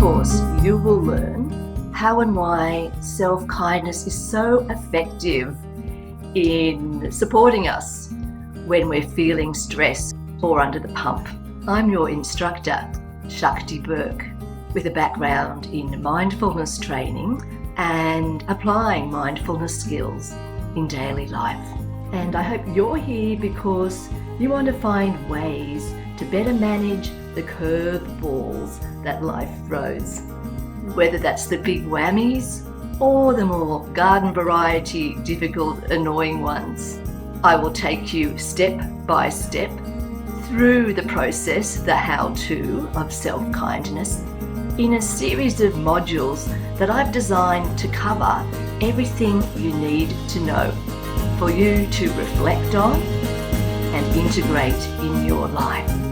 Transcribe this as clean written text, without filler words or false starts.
course, you will learn how and why self-kindness is so effective in supporting us when we're feeling stressed or under the pump. I'm your instructor, Shakti Burke, with a background in mindfulness training and applying mindfulness skills in daily life. And I hope you're here because you want to find ways to better manage the curveballs that life throws, whether that's the big whammies or the more garden variety, difficult, annoying ones. I will take you step by step through the process, the how-to of self-kindness, in a series of modules that I've designed to cover everything you need to know for you to reflect on and integrate in your life.